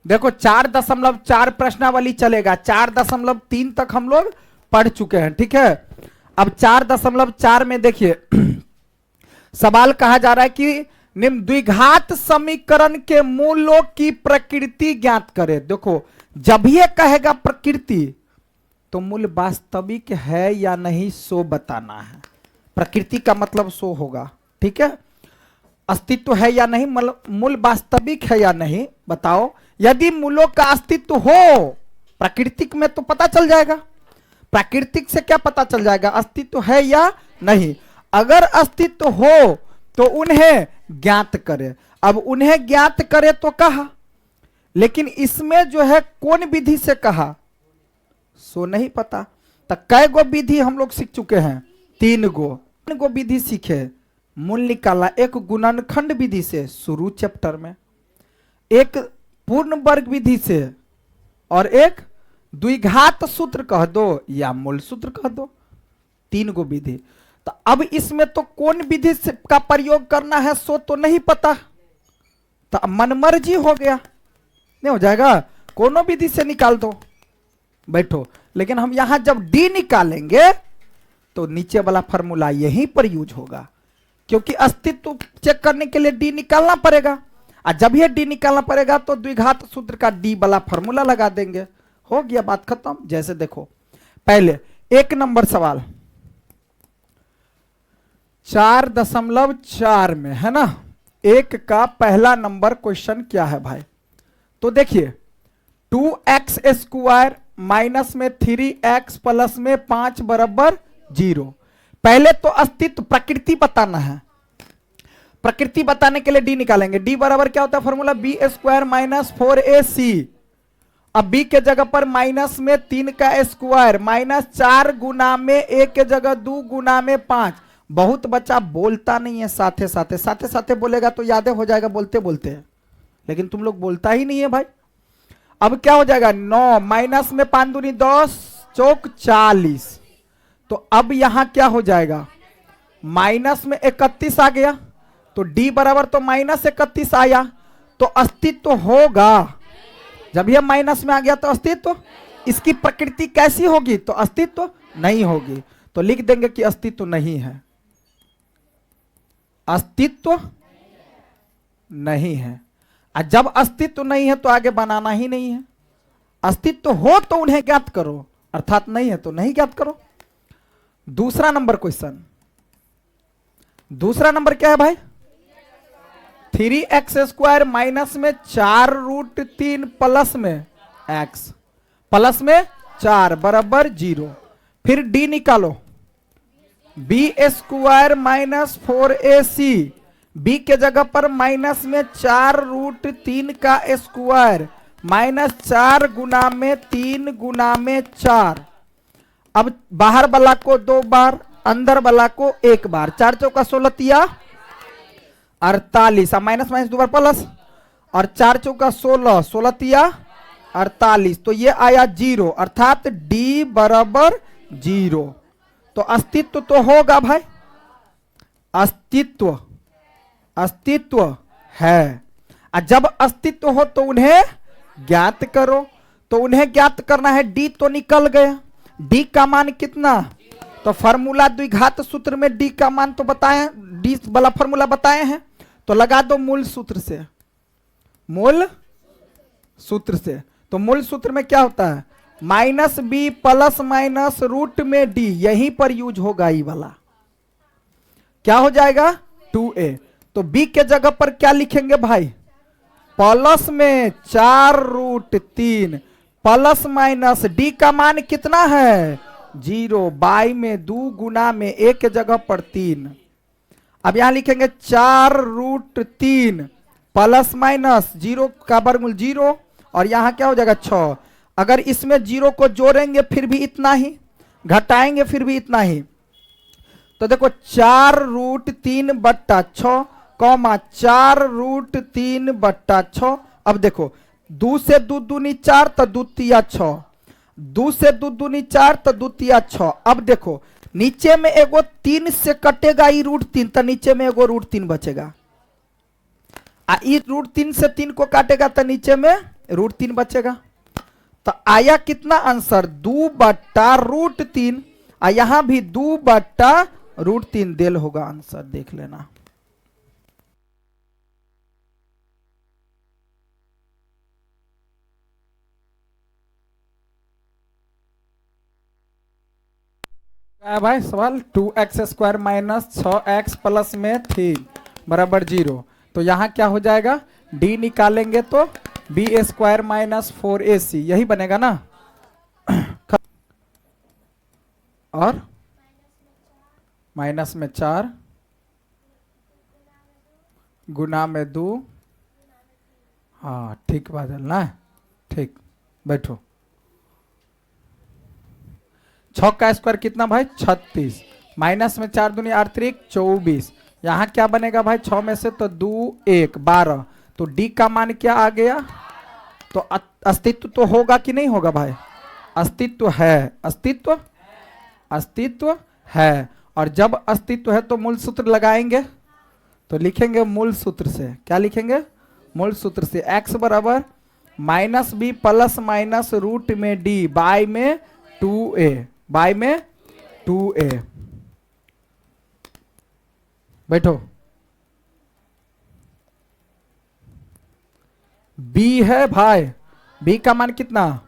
देखो 4.4 प्रश्नावली चलेगा, 4.3 तक हम लोग पढ़ चुके हैं, ठीक है। अब 4.4 में देखिए सवाल कहा जा रहा है कि निम्न द्विघात समीकरण के मूलों की प्रकृति ज्ञात करे। देखो जब ये कहेगा प्रकृति तो मूल वास्तविक है या नहीं सो बताना है। प्रकृति का मतलब सो होगा, ठीक है। अस्तित्व है या नहीं, मूल वास्तविक है या नहीं बताओ। यदि मूलों का अस्तित्व हो प्राकृतिक में तो पता चल जाएगा। प्राकृतिक से क्या पता चल जाएगा, अस्तित्व है या नहीं। अगर अस्तित्व हो तो उन्हें ज्ञात करे। अब उन्हें ज्ञात करे तो कहा, लेकिन इसमें जो है कौन विधि से कहा सो नहीं पता। तो कै गो विधि हम लोग सीख चुके हैं, 3 गो विधि सीखे। मूल निकाला एक गुणनखंड विधि से शुरू चैप्टर में, एक पूर्ण वर्ग विधि से, और एक द्विघात सूत्र कह दो या मूल सूत्र कह दो। 3 गो विधि। तो अब इसमें तो कौन विधि का प्रयोग करना है सो तो नहीं पता, तो मनमर्जी हो गया, नहीं हो जाएगा, कोनो विधि से निकाल दो, बैठो। लेकिन हम यहां जब डी निकालेंगे तो नीचे वाला फॉर्मूला यहीं पर यूज होगा, क्योंकि अस्तित्व चेक करने के लिए डी निकालना पड़ेगा। और जब ये डी निकालना पड़ेगा तो द्विघात सूत्र का डी वाला फॉर्मूला लगा देंगे, हो गया बात खत्म। जैसे देखो पहले 1 नंबर सवाल 4.4 में है ना, 1 का पहला नंबर क्वेश्चन क्या है भाई। तो देखिए 2x स्क्वायर माइनस में 3x प्लस में 5 बराबर 0। पहले तो अस्तित्व प्रकृति बताना है। प्रकृति बताने के लिए डी निकालेंगे। डी बराबर क्या होता है formula, B square minus 4ac। अब बी के जगह पर माइनस में 3 का स्क्वायर माइनस 4 गुना में 1 के जगह 2 गुना में 5। बहुत बच्चा बोलता नहीं है, साथे साथे बोलेगा तो याद हो जाएगा बोलते बोलते, लेकिन तुम लोग बोलता ही नहीं है भाई। अब क्या हो जाएगा 9 माइनस में 5 दूनी 10 चौक 40। तो अब यहां क्या हो जाएगा, माइनस में 31 आ गया, तो डी बराबर तो माइनस 31 आया, तो अस्तित्व होगा। जब यह माइनस में आ गया तो अस्तित्व, इसकी प्रकृति कैसी होगी, तो अस्तित्व नहीं होगी। तो लिख देंगे कि अस्तित्व नहीं है, अस्तित्व नहीं है। और जब अस्तित्व नहीं है तो आगे बनाना ही नहीं है। अस्तित्व हो तो उन्हें ज्ञात करो, अर्थात नहीं है तो नहीं ज्ञात करो। दूसरा नंबर क्वेश्चन, दूसरा नंबर क्या है भाई, 3x स्क्वायर माइनस में 4√3 प्लस में x प्लस में 4 बराबर 0। फिर d निकालो, b square minus 4ac। b के जगह पर माइनस में 4√3 का स्क्वायर माइनस 4 गुना में 3 गुना में 4। अब बाहर वाला को 2 बार, अंदर वाला को 1 बार, 4 चौका 16 तिया 48, माइनस माइनस 2 बार प्लस, और 4 चौका 16, 16 तिया 48। तो ये आया 0, अर्थात d बराबर 0। तो अस्तित्व तो होगा भाई, अस्तित्व अस्तित्व है। और जब अस्तित्व हो तो उन्हें ज्ञात करो। तो उन्हें ज्ञात करना है, डी तो निकल गया, डी का मान कितना, तो फॉर्मूला द्विघात सूत्र में डी का मान तो बताए, डी वाला फॉर्मूला बताए हैं, तो लगा दो मूल सूत्र से, मूल सूत्र से। तो मूल सूत्र में क्या होता है, minus B plus minus root में डी, यहीं पर यूज होगा ये वाला, क्या हो जाएगा 2a। तो b के जगह पर क्या लिखेंगे भाई, प्लस में 4√3 प्लस माइनस डी का मान कितना है 0, बाई में 2 गुना में 1 के जगह पर 3। अब यहां लिखेंगे 4√3 प्लस माइनस 0 का वर्गमूल 0, और यहां क्या हो जाएगा 6। अगर इसमें 0 को जोड़ेंगे फिर भी इतना ही, घटाएंगे फिर भी इतना ही। तो देखो 4√3 बट्टा 6 कौमा 4√3 बट्टा 6। अब देखो 2 से 2 दूनी 4 तो 2 तिया 6, 2 से 2 दूनी 4 तो 2 तिया 6। अब देखो नीचे में एगो 3 से कटेगा ई √3, तो नीचे में एगो √3 बचेगा। ई √3 से 3 को काटेगा तो नीचे में √3 बचेगा। तो आया कितना आंसर 2/√3, और यहां भी 2/√3 देल होगा आंसर, देख लेना। क्या है भाई सवाल, 2x² माइनस 6x प्लस में 3 बराबर 0। तो यहां क्या हो जाएगा, d निकालेंगे तो b² माइनस 4ac, यही बनेगा ना। और माइनस में 4 गुना में 2, हाँ ठीक बात है ना, ठीक। बैठो, 6 का स्क्वायर कितना भाई 36, माइनस में 4 दूनी 8 3 24, यहां क्या बनेगा भाई 6 में से तो 2 1 12, तो डी का मान क्या आ गया, तो अस्तित्व तो होगा कि नहीं होगा भाई, अस्तित्व है, अस्तित्व है। और जब अस्तित्व है तो मूल सूत्र लगाएंगे, तो लिखेंगे मूल सूत्र से, क्या लिखेंगे, मूल सूत्र से x बराबर -b प्लस माइनस रूट में d बाय में 2a, बाय में 2a। बैठो, b है भाई, b का मान कितना,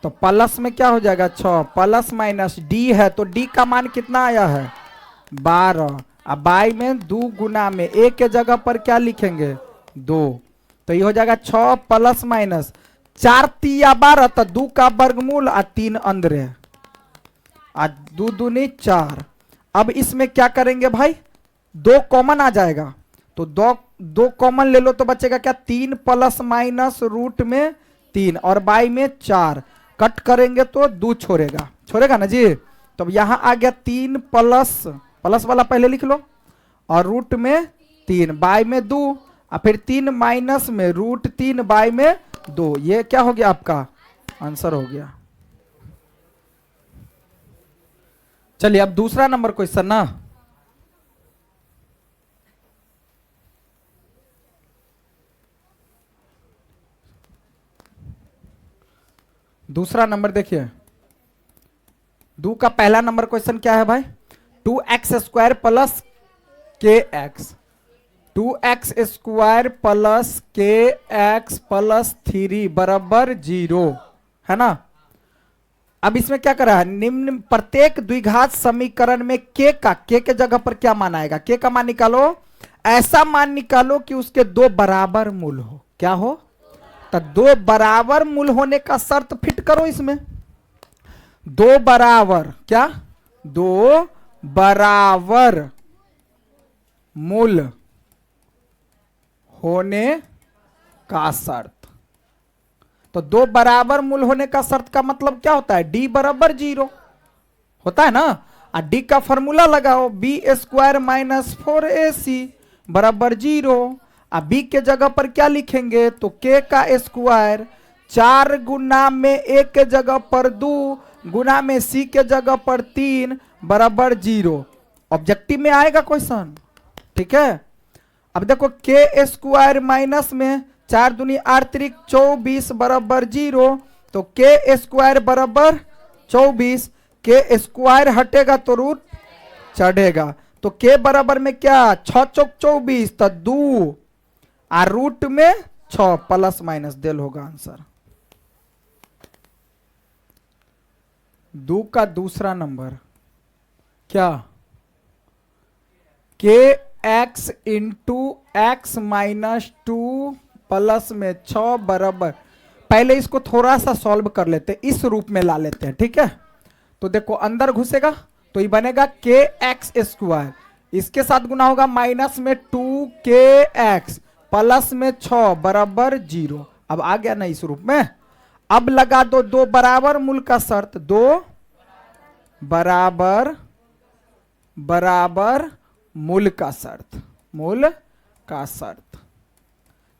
तो प्लस में क्या हो जाएगा 6 प्लस माइनस d है, तो d का मान कितना आया है 12, अब बाई में 2 गुना में a के जगह पर क्या लिखेंगे 2, तो ये हो जाएगा 6 प्लस माइनस 4 3 12, तो 2 का वर्गमूल और 3 अंदर, 2 दूनी 4। अब इसमें क्या करेंगे भाई, 2 कॉमन आ जाएगा, तो 2 कॉमन ले लो तो बचेगा क्या 3 प्लस माइनस रूट में 3 और बाई में 4, कट करेंगे तो 2 छोड़ेगा ना जी। तो यहां आ गया 3 प्लस वाला पहले लिख लो, और रूट में 3 बाई में 2, और फिर 3 माइनस में √3 बाई में 2, ये क्या हो गया आपका आंसर हो गया। चलिए अब दूसरा नंबर क्वेश्चन ना, दूसरा नंबर देखिए, 2 का पहला नंबर क्वेश्चन क्या है भाई, 2x² plus kx, 2x² plus kx plus 3 बराबर 0 है ना। अब इसमें क्या करा है, निम्न प्रत्येक द्विघात समीकरण में k के जगह पर क्या मान आएगा, k का मान निकालो, ऐसा मान निकालो कि उसके 2 बराबर मूल हो, क्या हो, तो 2 बराबर मूल होने का शर्त फिट करो इसमें, 2 बराबर क्या, 2 बराबर मूल होने का शर्त, तो 2 बराबर मूल होने का शर्त का मतलब क्या होता है, d बराबर 0 होता है ना, और d का फॉर्मूला लगाओ b² माइनस 4ac बराबर 0, अब b के जगह पर क्या लिखेंगे, तो k का स्क्वायर 4 गुना में a के जगह पर 2 गुना में c के जगह पर 3 बराबर 0, ऑब्जेक्टिव में आएगा क्वेश्चन, ठीक है। अब देखो k² माइनस में 4 दूनी 8 3 24 बराबर 0, तो k² बराबर 24, k² हटेगा तो रूट चढ़ेगा, तो k बराबर में क्या 6 चौक 24, तो 2 और रूट में 6 प्लस माइनस देल होगा आंसर। 2 का दूसरा नंबर क्या, kx into x minus 2 plus में 6 बराबर, पहले इसको थोड़ा सा सॉल्व कर लेते हैं, इस रूप में ला लेते हैं, ठीक है। तो देखो अंदर घुसेगा तो ये बनेगा kx², इसके साथ गुना होगा माइनस में 2kx प्लस में 6 बराबर 0, अब आ गया ना इस रूप में। अब लगा दो 2 बराबर मूल का शर्त, 2 बराबर मूल का शर्त, मूल का शर्त,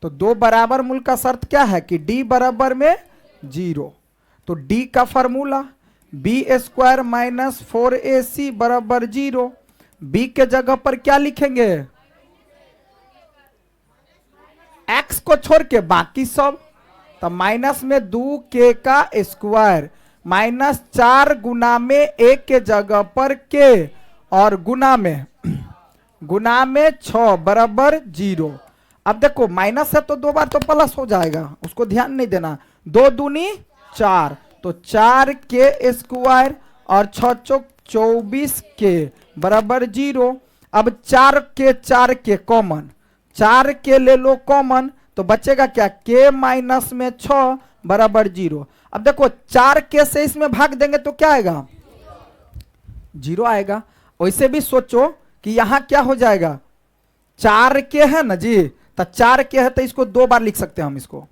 तो 2 बराबर मूल का शर्त क्या है कि d बराबर में 0, तो d का फॉर्मूला b² माइनस 4ac बराबर 0, b के जगह पर क्या लिखेंगे, x को छोड़ के बाकी सब, तो माइनस में 2k का स्क्वायर माइनस 4 गुना में 1 के जगह पर k और गुना में 6 बराबर 0। अब देखो माइनस है तो 2 बार तो प्लस हो जाएगा, उसको ध्यान नहीं देना। 2 दूनी 4 तो 4k स्क्वायर और 6 चौक 24k बराबर 0। अब 4k कॉमन, 4k ले लो कॉमन तो बचेगा क्या, k माइनस में 6 बराबर 0। अब देखो 4k से इसमें भाग देंगे तो क्या आएगा, 0 आएगा। वैसे भी सोचो कि यहां क्या हो जाएगा, 4k है ना जी, तो 4k है तो इसको 2 बार लिख सकते हैं हम इसको,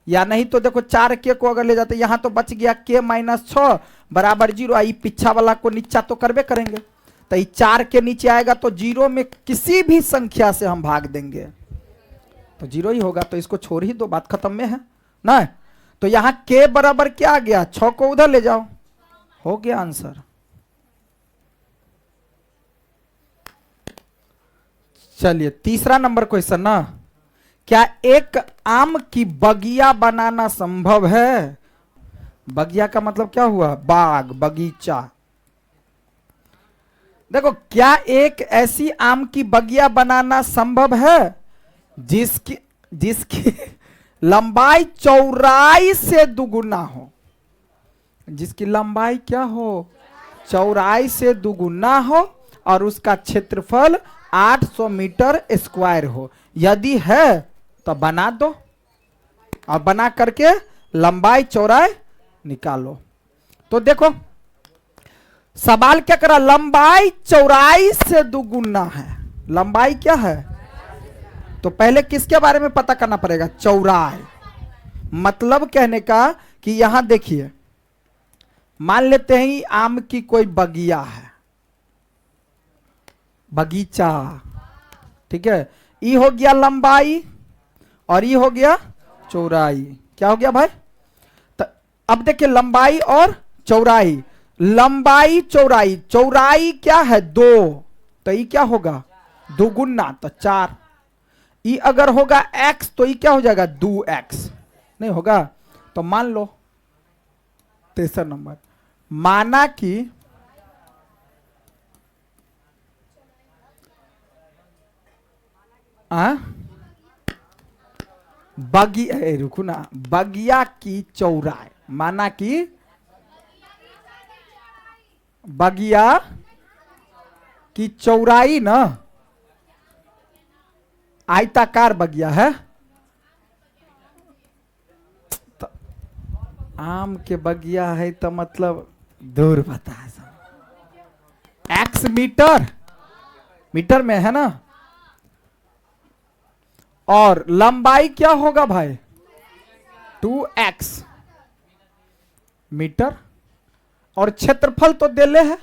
या नहीं तो देखो 4k को अगर ले जाते यहां तो बच गया k माइनस 6 बराबर 0। आई पीछा वाला को नीचा तो करबे करेंगे, तो ये 4 के नीचे आएगा तो 0 में किसी भी संख्या से हम भाग देंगे तो 0 ही होगा, तो इसको छोड़ ही दो, बात खत्म में है ना। तो यहां k बराबर क्या आ गया, 6 को उधर ले जाओ, हो गया आंसर। चलिए तीसरा नंबर क्वेश्चन ना, क्या एक आम की बगिया बनाना संभव है। बगिया का मतलब क्या हुआ, बाग बगीचा। देखो क्या एक ऐसी आम की बगिया बनाना संभव है जिसकी लंबाई चौड़ाई से दुगुना हो, जिसकी लंबाई क्या हो, चौड़ाई से दुगुना हो और उसका क्षेत्रफल 800 मीटर स्क्वायर हो। यदि है तो बना दो और बना करके लंबाई चौड़ाई निकालो। तो देखो सवाल क्या करा, लंबाई चौड़ाई से दुगुना है, लंबाई क्या है, तो पहले किसके बारे में पता करना पड़ेगा, चौड़ाई। मतलब कहने का कि यहां देखिए मान लेते हैं आम की कोई बगिया है, बगीचा, ठीक है। ये हो गया लंबाई और ये हो गया चौड़ाई। क्या हो गया भाई, तो अब देखिए लंबाई और चौड़ाई, लंबाई चौड़ाई, चौड़ाई क्या है 2, तो ये क्या होगा दुगुना तो 4। ये अगर होगा x तो ये क्या हो जाएगा 2x, नहीं होगा। तो मान लो तीसरा नंबर, माना कि रुको ना, बगिया की चौड़ाई, माना कि बगिया की चौड़ाई ना, आयताकार बगिया है, तो आम के बगिया है तो मतलब दूर बता, x मीटर में है ना, और लंबाई क्या होगा भाई 2x मीटर, और क्षेत्रफल तो देले है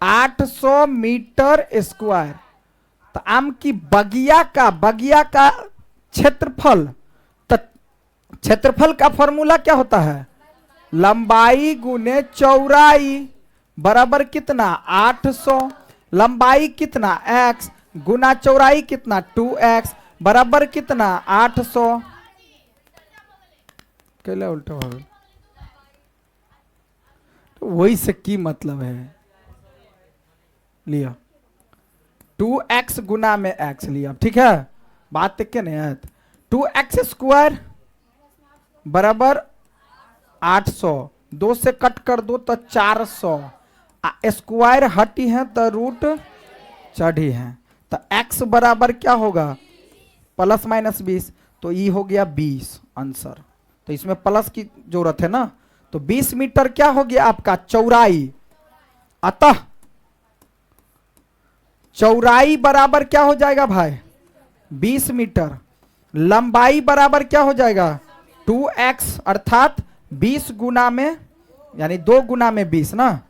800 मीटर स्क्वायर। तो आम की बगिया का क्षेत्रफल, तो क्षेत्रफल का फॉर्मूला क्या होता है, लंबाई गुने चौड़ाई बराबर कितना 800, लंबाई कितना x गुना चौड़ाई कितना 2x बराबर कितना 800। कैला उल्टा हो, तो वही से की मतलब है, लिया 2x गुना में x लिया, ठीक है। बात तक क्या नहीं है, 2x स्क्वायर बराबर 800, 2 से कट कर दो तो 400, स्क्वायर हटी है तो रूट चढ़ी है, तो x बराबर क्या होगा प्लस माइनस 20, तो ये हो गया 20 आंसर। तो इसमें प्लस की जरूरत है ना, तो 20 मीटर क्या हो गया आपका चौड़ाई। अतः चौड़ाई बराबर क्या हो जाएगा भाई 20 मीटर, लंबाई बराबर क्या हो जाएगा 2x अर्थात 20 गुना में, यानी 2 गुना में 20 ना,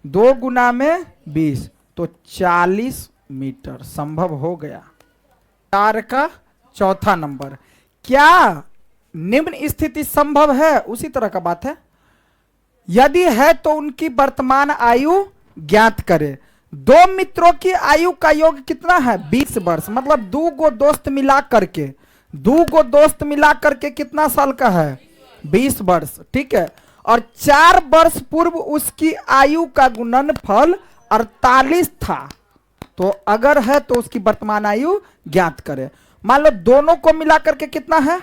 2 गुना में 20 तो 40 मीटर संभव हो गया। 4 का चौथा नंबर, क्या निम्न स्थिति संभव है, उसी तरह का बात है। यदि है तो उनकी वर्तमान आयु ज्ञात करें। 2 मित्रों की आयु का योग कितना है 20 वर्ष, मतलब 2 गो दोस्त मिला करके दो को दोस्त मिला करके कितना साल का है? 20 वर्ष, ठीक है। और 4 वर्ष पूर्व उसकी आयु का गुणनफल 48 था, तो अगर है तो उसकी वर्तमान आयु ज्ञात करें। मान लो दोनों को मिला करके कितना है?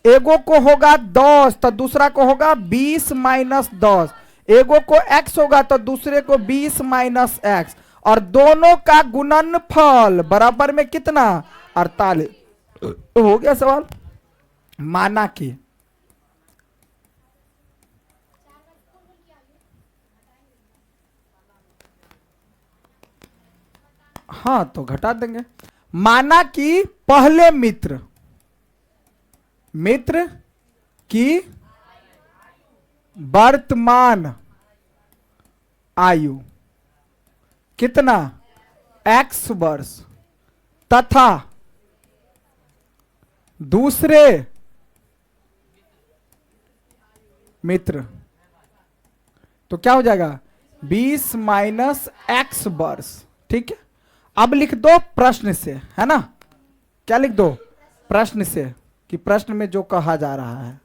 एगो को होगा 10 तो दूसरा को होगा 20 माइनस 10, एगो को x होगा तो दूसरे को 20 माइनस x, और दोनों का गुणनफल बराबर में कितना? 48। हो गया सवाल। माना कि हाँ तो घटा देंगे। माना कि पहले मित्र की वर्तमान आयु कितना? x वर्ष, तथा दूसरे मित्र, तो क्या हो जाएगा? 20 माइनस x वर्ष, ठीक है। अब लिख दो प्रश्न से, है ना? क्या लिख दो? प्रश्न से, कि प्रश्न में जो कहा जा रहा है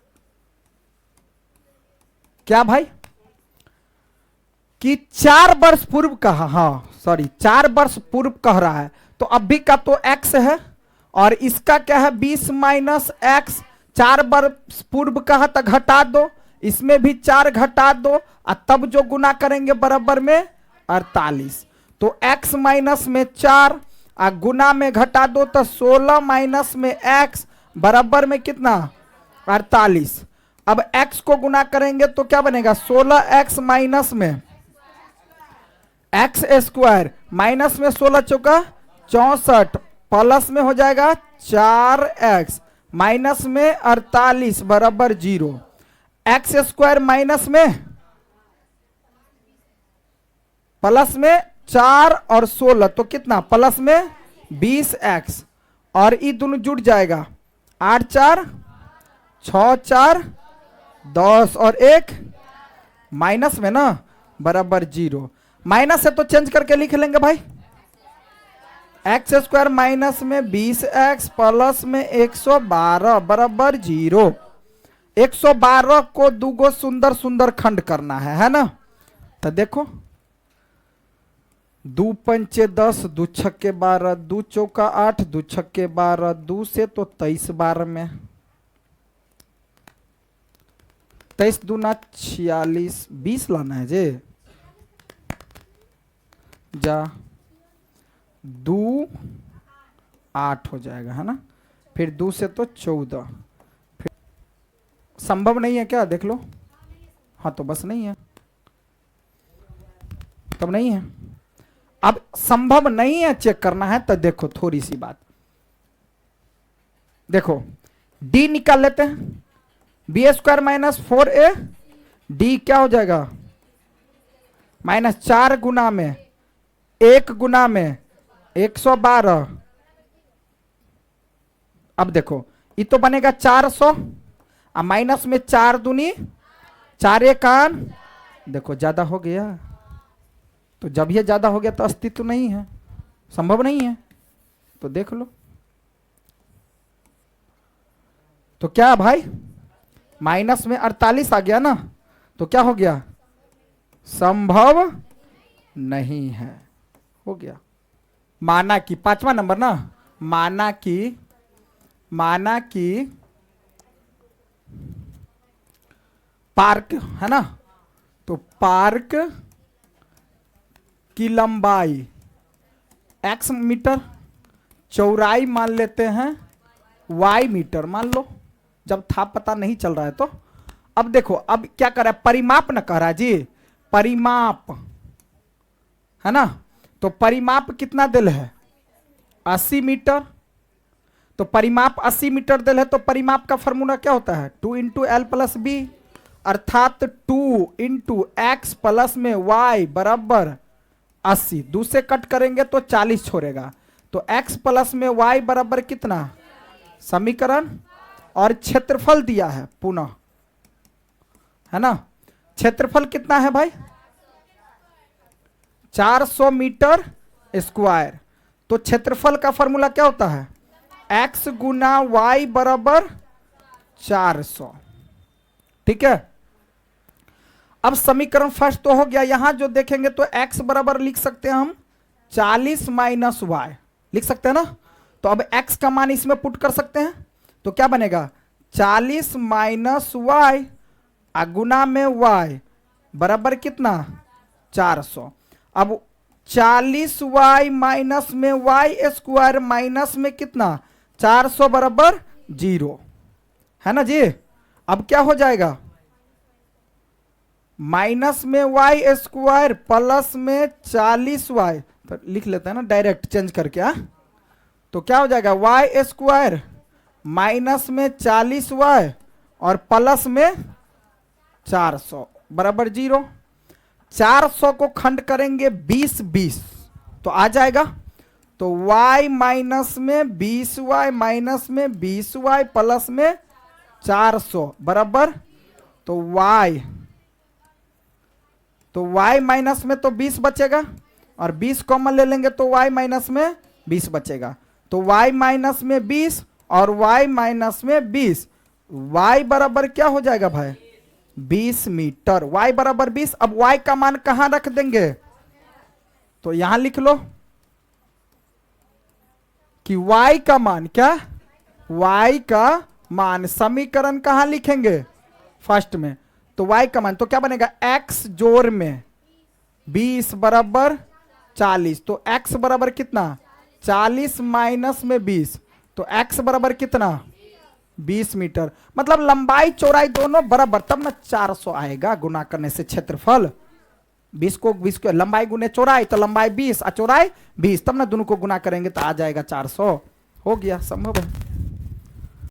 क्या भाई? कि 4 वर्ष पूर्व कहा, हाँ सॉरी 4 वर्ष पूर्व कह रहा है, तो अभी का तो x है और इसका क्या है? 20 माइनस x। 4 वर्ष पूर्व कहा तो घटा दो, इसमें भी 4 घटा दो, और तब जो गुना करेंगे बराबर में 48। तो x माइनस में 4 और गुना में घटा दो तो 16 माइनस में x बराबर में कितना? 48। अब x को गुना करेंगे तो क्या बनेगा? 16x माइनस में x स्क्वायर, माइनस में 16 चौका 64, प्लस में हो जाएगा 4x, माइनस में 48 बराबर 0। x स्क्वायर माइनस में प्लस में 4 और 16 तो कितना? प्लस में 20x, और ये दोनों जुड़ जाएगा 8 4 6 4 10 और 1 माइनस में ना बराबर 0। माइनस है तो चेंज करके लिख लेंगे भाई। एक्स स्क्वायर माइनस में 20x प्लस में 112 बराबर 0। 112 को दूगो सुंदर सुंदर खंड करना है ना? तो देखो 2 पंचे 10, 2 छक्के 12, 2 चौका 8, 2 छक्के 12, 2 से तो 23 12 में 23 दूना 46, 20 लाना है जे जा 2 8 हो जाएगा, है ना? फिर 2 से तो 14, फिर संभव नहीं है क्या? देख लो। हाँ तो बस नहीं है, तब नहीं है। अब संभव नहीं है चेक करना है तो देखो थोड़ी सी बात देखो, d निकाल लेते हैं। B square minus 4a, d क्या हो जाएगा? माइनस 4 गुना में 1 गुना में 112। अब देखो ये तो बनेगा 400, और माइनस में 4 दूनी 4 1 देखो ज्यादा हो गया। तो जब ये ज्यादा हो गया तो अस्तित्व नहीं है, संभव नहीं है। तो देख लो तो क्या भाई, माइनस में 48 आ गया ना, तो क्या हो गया? संभव नहीं है, हो गया। माना कि 5वां नंबर ना, माना कि पार्क है ना, तो पार्क की लंबाई x मीटर, चौड़ाई मान लेते हैं y मीटर मान लो, जब था पता नहीं चल रहा है तो। अब देखो अब क्या कर रहा है? परिमाप न कह रहा है जी, परिमाप है ना? तो परिमाप कितना दिल है? 80 मीटर। तो परिमाप 80 मीटर दिल है, तो परिमाप का फॉर्मूला क्या होता है? 2 इंटू एल प्लस बी, अर्थात 2 इंटू एक्स प्लस में y बराबर 80। दूसरे कट करेंगे तो 40 छोड़ेगा, तो x प्लस में y बराबर कितना? समीकरण। और क्षेत्रफल दिया है पुनः, है ना? क्षेत्रफल कितना है भाई? 400 मीटर स्क्वायर। तो क्षेत्रफल का फॉर्मूला क्या होता है? x गुना y बराबर 400। ठीक है, अब समीकरण फर्स्ट तो हो गया। यहां जो देखेंगे तो x बराबर लिख सकते हैं हम 40 माइनस वाई, लिख सकते हैं ना। तो अब x का मान इसमें पुट कर सकते हैं, तो क्या बनेगा 40 माइनस वाई गुना में y बराबर कितना 400। अब 40y माइनस में वाई स्क्वायर माइनस में कितना 400 बराबर 0 है ना जी। अब क्या हो जाएगा माइनस में वाई स्क्वायर प्लस में 40y, तो लिख लेते हैं ना डायरेक्ट चेंज करके। तो क्या हो जाएगा वाई स्क्वायर माइनस में 40y और प्लस में 400 बराबर 0। 400 को खंड करेंगे 20 तो आ जाएगा। तो y माइनस में 20y माइनस में 20y प्लस में 400 बराबर, तो y माइनस में तो 20 बचेगा और 20 कॉमन ले लेंगे तो y माइनस में 20 बचेगा। तो y माइनस में 20 और y माइनस में 20, y बराबर क्या हो जाएगा भाई 20 मीटर। y बराबर 20। अब y का मान कहां रख देंगे, तो यहां लिख लो कि y का मान क्या, y का मान समीकरण कहां लिखेंगे फर्स्ट में। तो y का मान तो क्या बनेगा x जोड़ में 20 बराबर 40। तो x बराबर कितना 40 माइनस में 20, तो x बराबर कितना 20 मीटर। मतलब लंबाई चौड़ाई दोनों बराबर, तब ना 400 आएगा गुना करने से क्षेत्रफल। 20 को लंबाई गुने चौड़ाई, तो लंबाई 20 और चौड़ाई 20, तब ना दोनों को गुना करेंगे तो आ जाएगा 400। हो गया, संभव है।